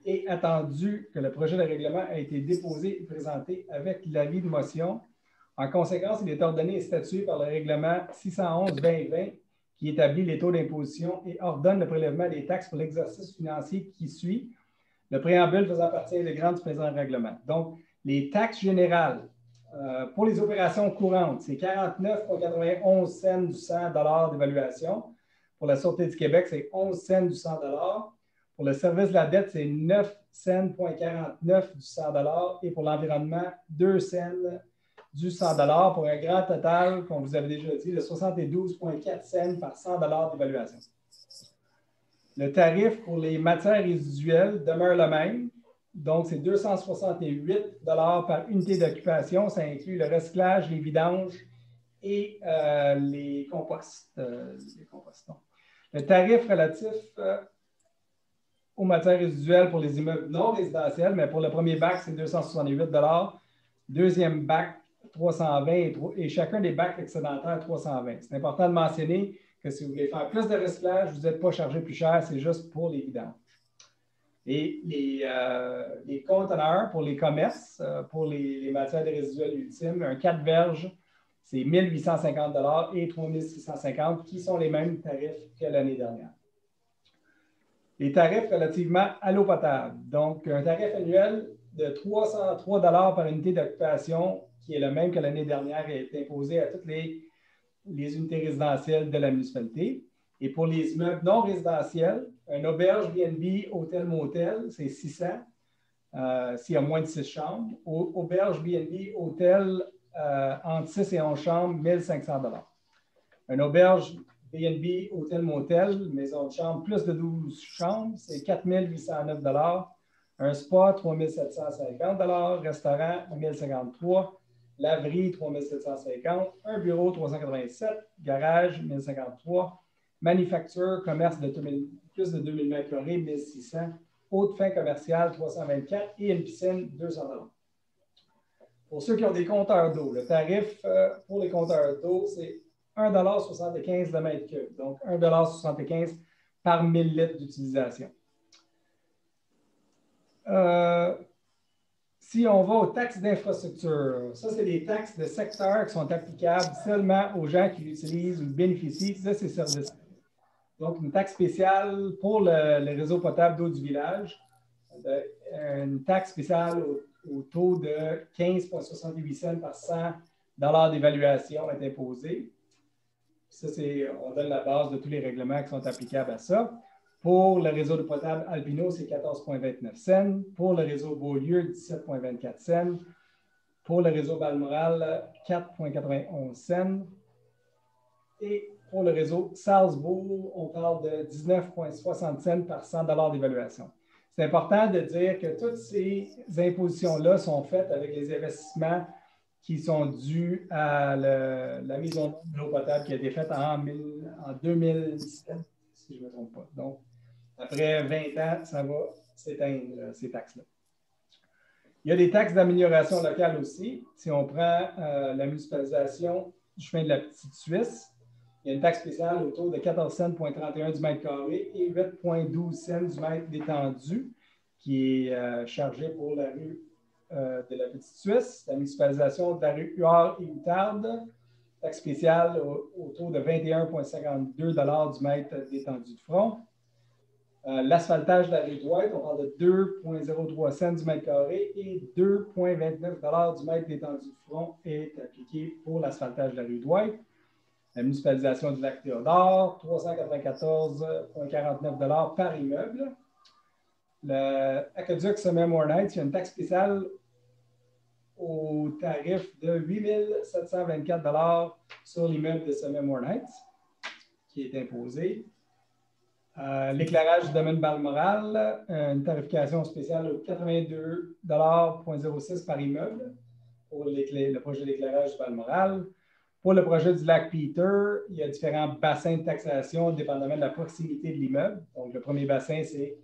et attendu que le projet de règlement a été déposé et présenté avec l'avis de motion. En conséquence, il est ordonné et statué par le règlement 611-2020 qui établit les taux d'imposition et ordonne le prélèvement des taxes pour l'exercice financier qui suit, le préambule faisant partie intégrante du présent règlement. Donc, les taxes générales pour les opérations courantes, c'est 49,91 cents du 100 $ d'évaluation. Pour la Sûreté du Québec, c'est 11 cents du 100 $. Pour le service de la dette, c'est 9 cents,49 du 100 $. Et pour l'environnement, 2 cents du 100 $ pour un grand total, comme vous avez déjà dit, de 72,4 cents par 100 $ d'évaluation. Le tarif pour les matières résiduelles demeure le même. Donc, c'est 268 par unité d'occupation. Ça inclut le recyclage, les vidanges et les compostons. Le tarif relatif aux matières résiduelles pour les immeubles non résidentiels, mais pour le premier bac, c'est 268 deuxième bac, 320 et chacun des bacs excédentaires, 320. C'est important de mentionner que si vous voulez faire plus de recyclage, vous n'êtes pas chargé plus cher, c'est juste pour les vidanges. Et les conteneurs pour les commerces, pour les matières résiduelles ultimes, un 4 verges, c'est 1 850 et 3 650 qui sont les mêmes tarifs que l'année dernière. Les tarifs relativement à l'eau potable. Donc, un tarif annuel de 303 par unité d'occupation, qui est le même que l'année dernière, est imposé à toutes les unités résidentielles de la municipalité. Et pour les immeubles non résidentiels, un auberge B&B, hôtel-motel, c'est 600 s'il y a moins de 6 chambres. Auberge B&B, hôtel entre 6 et 11 chambres, 1 500 Un auberge B&B, hôtel-motel, maison de chambre, plus de 12 chambres, c'est 4 809 Un spa, 3 750 restaurant, 1 053 laverie, 3 750 un bureau, 387 garage, 1 053 manufacture, commerce de plus de 2000 m², 1 600 haute fin commerciale, 324 et une piscine, 200 Pour ceux qui ont des compteurs d'eau, le tarif pour les compteurs d'eau, c'est 1,75 le mètre cube. Donc, 1,75 par 1000 litres d'utilisation. Si on va aux taxes d'infrastructure, ça, c'est des taxes de secteur qui sont applicables seulement aux gens qui l'utilisent ou bénéficient de ces services. Donc, une taxe spéciale pour le réseau potable d'eau du village, une taxe spéciale au taux de 15,68 cents par 100 d'évaluation est imposée. Ça, on donne la base de tous les règlements qui sont applicables à ça. Pour le réseau de potable Alpino, c'est 14,29 cents. Pour le réseau Beaulieu, 17,24 cents. Pour le réseau Balmoral, 4,91 cents. Et pour le réseau Salzbourg, on parle de 19,60 cents par 100 d'évaluation. C'est important de dire que toutes ces impositions-là sont faites avec les investissements qui sont dus à la mise en œuvre de l'eau potable qui a été faite en 2017, si je ne me trompe pas. Donc, après 20 ans, ça va s'éteindre, ces taxes-là. Il y a des taxes d'amélioration locale aussi. Si on prend la municipalisation du chemin de la Petite Suisse, il y a une taxe spéciale au taux de 14,31 cents du mètre carré et 8,12 cents du mètre d'étendue qui est chargée pour la rue de la Petite Suisse, la municipalisation de la rue Huard et Outarde, taxe spéciale au taux de 21,52 du mètre d'étendue de front. L'asphaltage de la rue Dwight, on parle de 2,03 cents du mètre carré et 2,29 du mètre d'étendue de front est appliqué pour l'asphaltage de la rue Dwight. La municipalisation du lac Théodore, 394,49 par immeuble. L'aqueduc Sommet-Mornites, il y a une taxe spéciale au tarif de 8 724 sur l'immeuble de Sommet-Mornites qui est imposé. L'éclairage du domaine Balmoral, une tarification spéciale de 82,06 par immeuble pour le projet d'éclairage du Balmoral. Pour le projet du lac Peter, il y a différents bassins de taxation dépendamment de la proximité de l'immeuble. Donc, le premier bassin, c'est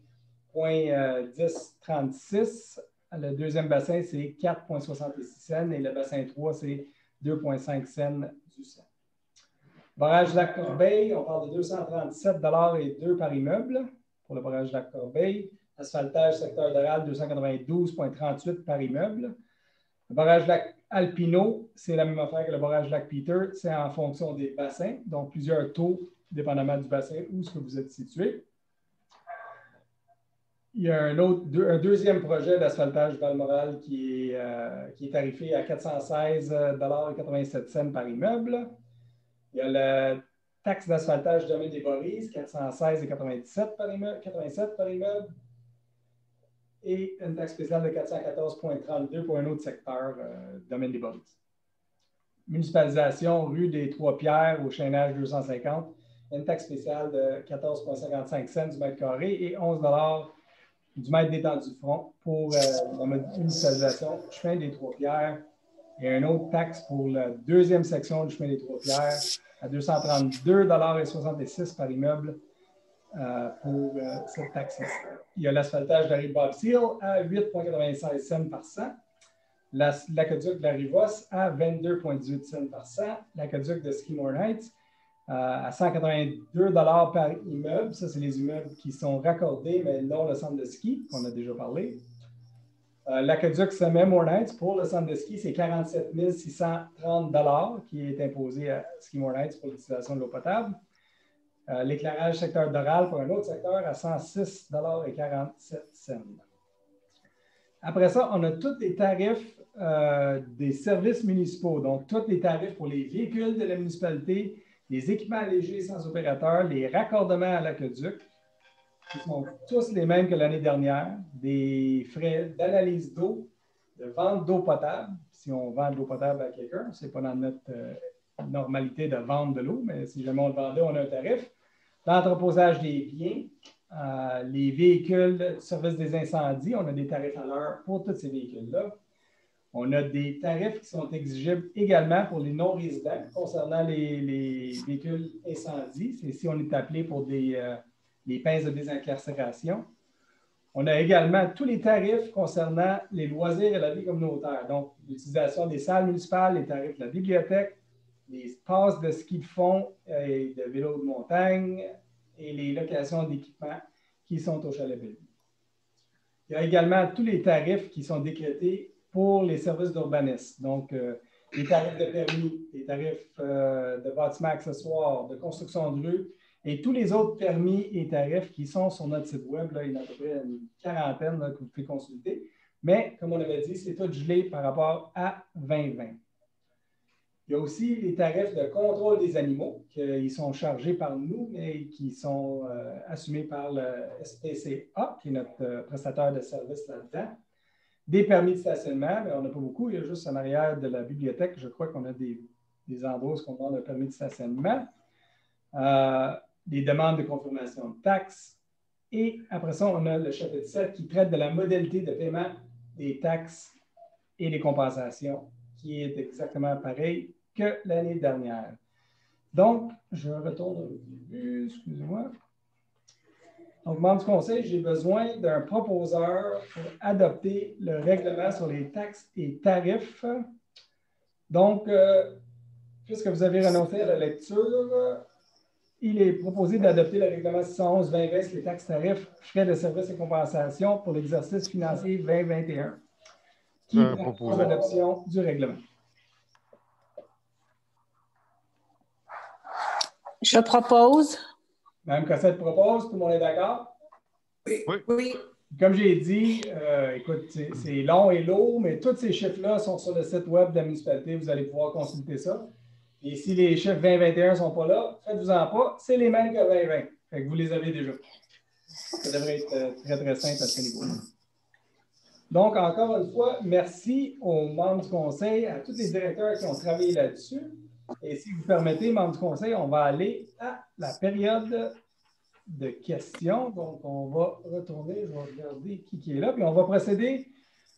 0,1036. Le deuxième bassin, c'est 4,66 cents et le bassin 3, c'est 2,5 cents du cent. Barrage Lac-Corbeil, on parle de 237,02 par immeuble pour le barrage Lac-Corbeil. Asphaltage secteur d'Oral, 292,38 par immeuble. Le barrage Lac-Alpino, c'est la même affaire que le barrage Lac-Peter. C'est en fonction des bassins, donc plusieurs taux, dépendamment du bassin où ce que vous êtes situé. Il y a un deuxième projet d'asphaltage Balmoral qui est tarifé à 416,87 par immeuble. Il y a la taxe d'asphaltage domaine des Boris, 416,87 par immeuble. Et une taxe spéciale de 414,32 pour un autre secteur, domaine des Boris. Municipalisation, rue des Trois-Pierres, au chaînage 250, une taxe spéciale de 14,55 cents du mètre carré et 11 du mètre d'étendue de front pour la municipalisation du chemin des Trois-Pierres et une autre taxe pour la deuxième section du chemin des Trois-Pierres à 232,66 $ par immeuble pour cette taxe-là. Il y a l'asphaltage de la rive Bob-Seal à 8,96 cents par cent. L'aqueduc de la Rivos à 22,18 cents par cent. L'aqueduc de Skidmore Heights à 182 $ par immeuble. Ça, c'est les immeubles qui sont raccordés, mais non le centre de ski, qu'on a déjà parlé. L'aqueduc Skidmore Heights pour le centre de ski, c'est 47 630 $ qui est imposé à Skidmore Heights pour l'utilisation de l'eau potable. L'éclairage secteur Doral pour un autre secteur à 106,47 $. Après ça, on a tous les tarifs des services municipaux, donc tous les tarifs pour les véhicules de la municipalité, les équipements légers sans opérateur, les raccordements à l'aqueduc, qui sont tous les mêmes que l'année dernière, des frais d'analyse d'eau, de vente d'eau potable. Si on vend de l'eau potable à quelqu'un, ce n'est pas dans notre normalité de vendre de l'eau, mais si jamais on le vendait, on a un tarif. L'entreposage des biens, les véhicules, service des incendies, on a des tarifs à l'heure pour tous ces véhicules-là. On a des tarifs qui sont exigibles également pour les non-résidents concernant les véhicules incendies. C'est si on est appelé pour les pinces de désincarcération. On a également tous les tarifs concernant les loisirs et la vie communautaire. Donc, l'utilisation des salles municipales, les tarifs de la bibliothèque, les passes de ski de fond et de vélo de montagne et les locations d'équipements qui sont au Chalet Bellevue. Il y a également tous les tarifs qui sont décrétés pour les services d'urbanisme. Donc, les tarifs de permis, les tarifs de bâtiments accessoires, de construction de rue et tous les autres permis et tarifs qui sont sur notre site web. Là, il y en a à peu près une quarantaine là, que vous pouvez consulter. Mais, comme on avait dit, c'est tout gelé par rapport à 2020. Il y a aussi les tarifs de contrôle des animaux qui sont chargés par nous, mais qui sont assumés par le SPCA, qui est notre prestataire de services là-dedans. Des permis de stationnement, mais on n'a pas beaucoup. Il y a juste en arrière de la bibliothèque, je crois qu'on a des endroits où on demande un permis de stationnement. Des demandes de confirmation de taxes. Et après ça, on a le chapitre 7 qui traite de la modalité de paiement des taxes et des compensations, qui est exactement pareil que l'année dernière. Donc, je retourne au début, excusez-moi. Donc, membre du conseil, j'ai besoin d'un proposeur pour adopter le règlement sur les taxes et tarifs. Donc, puisque vous avez renoncé à la lecture, il est proposé d'adopter le règlement 611-2020 sur les taxes, tarifs, frais de services et compensations pour l'exercice financier 2021, qui propose l'adoption du règlement. Je propose. Mme Cossette propose. Tout le monde est d'accord? Oui. Comme j'ai dit, écoute, c'est long et lourd, mais tous ces chiffres-là sont sur le site web de la municipalité. Vous allez pouvoir consulter ça. Et si les chiffres 2021 ne sont pas là, faites-vous-en pas. C'est les mêmes que 2020. Fait que vous les avez déjà. Ça devrait être très, très simple à ce niveau. Donc, encore une fois, merci aux membres du conseil, à tous les directeurs qui ont travaillé là-dessus. Et si vous permettez, membres du conseil, on va aller à la période de questions. Donc, on va retourner, je vais regarder qui est là, puis on va procéder,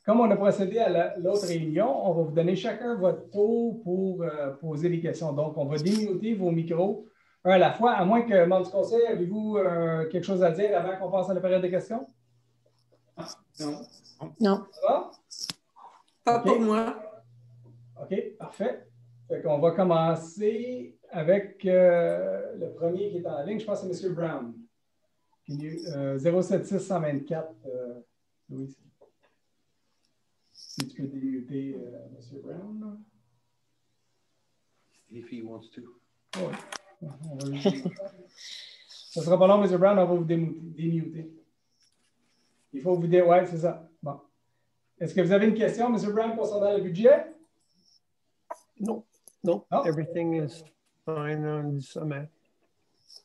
comme on a procédé à l'autre réunion, on va vous donner chacun votre tour pour poser des questions. Donc, on va démuter vos micros un à la fois, à moins que, membres du conseil, avez-vous quelque chose à dire avant qu'on passe à la période de questions? Non. Non. Ça va? Pas pour moi. OK, parfait. Fait qu'on va commencer avec le premier qui est en ligne. Je pense que c'est M. Brown. 076-124, Louis. Si tu peux démuter M. Brown. If he wants to. Oh, on va juste... Ça ne sera pas long, M. Brown, on va vous démuter. Il faut vous dire, ouais, c'est ça. Bon. Est-ce que vous avez une question, M. Brown, concernant le budget? No, everything is fine on Summit.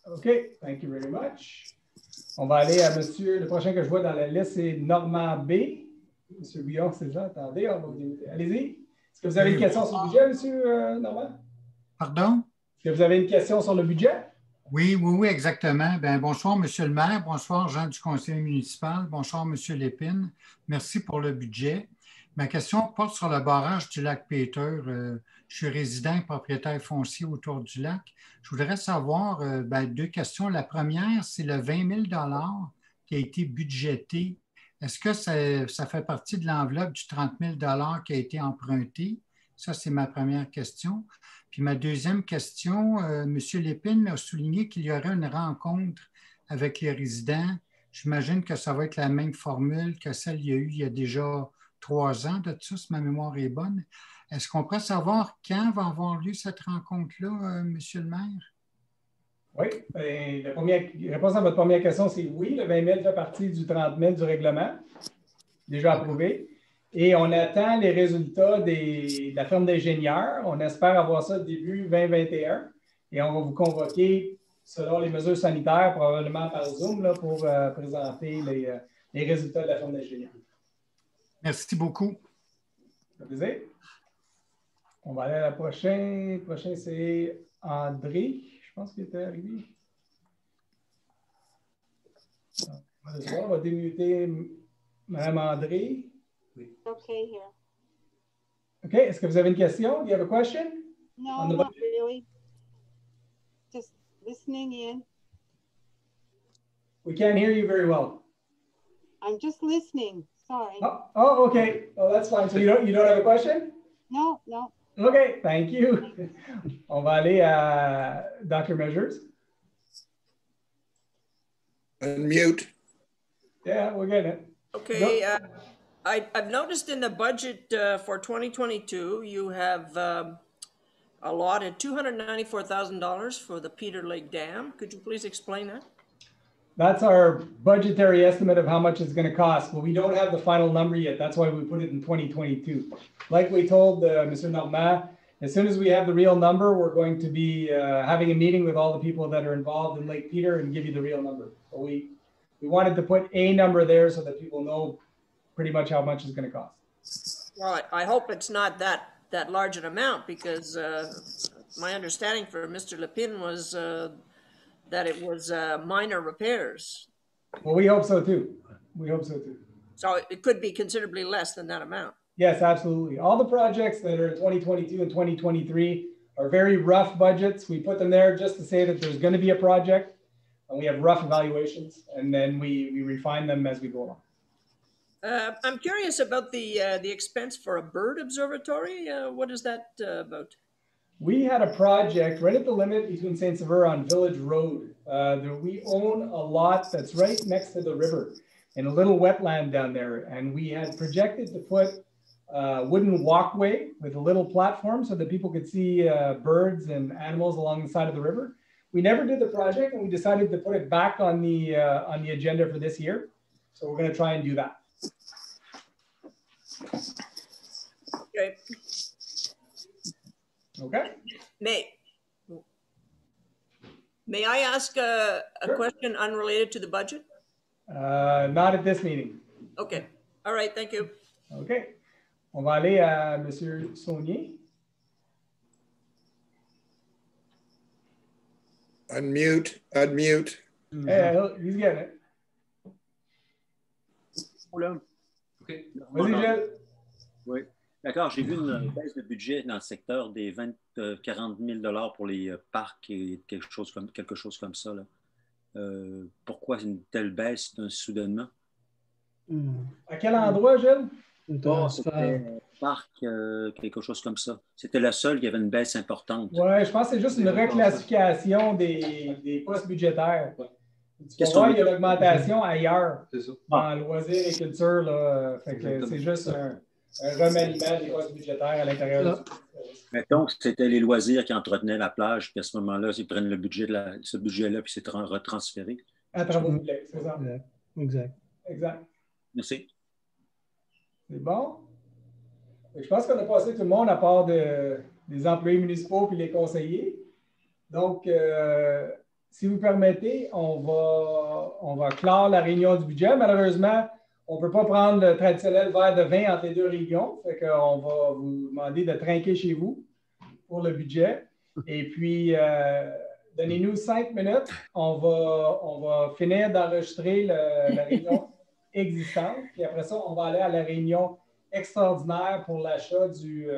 OK, thank you very much. On va aller à monsieur, le prochain que je vois dans la liste, c'est Normand B. Monsieur Guillaume, c'est ça, attendez, on va vous démuter. Allez-y. Est-ce que vous avez une question sur le budget, monsieur Normand? Pardon? Est-ce que vous avez une question sur le budget? Oui, exactement. Ben, bonsoir, Monsieur le maire. Bonsoir, gens du conseil municipal. Bonsoir, Monsieur Lépine. Merci pour le budget. Ma question porte sur le barrage du lac Peter. Je suis résident et propriétaire foncier autour du lac. Je voudrais savoir deux questions. La première, c'est le 20 000 qui a été budgété. Est-ce que ça fait partie de l'enveloppe du 30 000 qui a été emprunté? Ça, c'est ma première question. Puis ma deuxième question, M. Lépine a souligné qu'il y aurait une rencontre avec les résidents. J'imagine que ça va être la même formule que celle qu'il y a eu il y a déjà 3 ans de ça, si ma mémoire est bonne. Est-ce qu'on pourrait savoir quand va avoir lieu cette rencontre-là, M. le maire? Oui. La réponse à votre première question, c'est oui. Le 20 000 fait partie du 30 000 du règlement, déjà approuvé. Et on attend les résultats de la firme d'ingénieurs. On espère avoir ça début 2021. Et on va vous convoquer, selon les mesures sanitaires, probablement par Zoom, là, pour présenter les résultats de la firme d'ingénieurs. Merci beaucoup. Ça fait plaisir. On va aller à la prochaine. Le prochain, c'est André. Je pense qu'il était arrivé. On va démuter Mme André. Okay here. OK. Est-ce que vous avez une question? Do you have a question? No, not really. Just listening in. We can't hear you very well. I'm just listening. Sorry. Oh, okay. Oh, that's fine. So you don't have a question? No. Okay, thank you. On va aller à Dr. Measures. Unmute. Yeah, we're getting it. Okay. I've noticed in the budget for 2022, you have allotted $294,000 for the Peter Lake Dam. Could you please explain that? That's our budgetary estimate of how much it's going to cost, but we don't have the final number yet. That's why we put it in 2022. Like we told Mr. Normand, as soon as we have the real number, we're going to be having a meeting with all the people that are involved in Lake Peter and give you the real number. But we wanted to put a number there so that people know pretty much how much it's going to cost. Well, I hope it's not that large an amount, because my understanding for Mr. Lepine was that it was minor repairs. Well, we hope so too. So it could be considerably less than that amount. Yes, absolutely. All the projects that are in 2022 and 2023 are very rough budgets. We put them there just to say that there's going to be a project, and we have rough evaluations, and then we refine them as we go along. I'm curious about the expense for a bird observatory. What is that about? We had a project right at the limit between St. Sever on Village Road. We own a lot that's right next to the river in a little wetland down there. And we had projected to put a wooden walkway with a little platform so that people could see birds and animals along the side of the river. We never did the project, and we decided to put it back on the agenda for this year. So we're going to try and do that. Okay. Okay. May I ask a question unrelated to the budget? Not at this meeting. Okay. All right. Thank you. Okay. On va aller à Monsieur Saunier. Unmute. Hey, he's getting it. Oula. OK. Vas-y, Gilles. Oui. D'accord, j'ai vu une baisse de budget dans le secteur des 40 000 pour les parcs et quelque chose comme ça. Là. Pourquoi une telle baisse soudainement? À quel endroit, Gilles? C'était parc, quelque chose comme ça. C'était la seule qui avait une baisse importante. Oui, je pense que c'est juste une reclassification des postes budgétaires. Tu vois, il y a l'augmentation ailleurs, dans loisirs et culture. Là, fait que c'est juste un remaniement des postes budgétaires à l'intérieur. Mettons que c'était les loisirs qui entretenaient la plage, puis à ce moment-là, ils prennent le budget ce budget-là, puis c'est retransféré. À travaux publics, c'est ça. Exact. Merci. C'est bon. Je pense qu'on a passé tout le monde à part des employés municipaux et les conseillers. Donc, si vous permettez, on va clore la réunion du budget. Malheureusement, on ne peut pas prendre le traditionnel verre de vin entre les deux réunions. Fait qu'on va vous demander de trinquer chez vous pour le budget. Et puis, Donnez-nous 5 minutes. On va finir d'enregistrer la réunion existante. Puis après ça, on va aller à la réunion extraordinaire pour l'achat du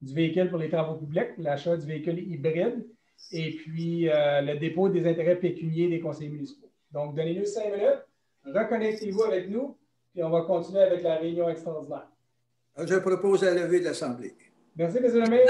véhicule pour les travaux publics, l'achat du véhicule hybride et puis le dépôt des intérêts pécuniers des conseillers municipaux. Donc, donnez-nous 5 minutes. Reconnectez-vous avec nous. Puis on va continuer avec la réunion extraordinaire. Je propose la levée de l'Assemblée. Merci, M. le maire.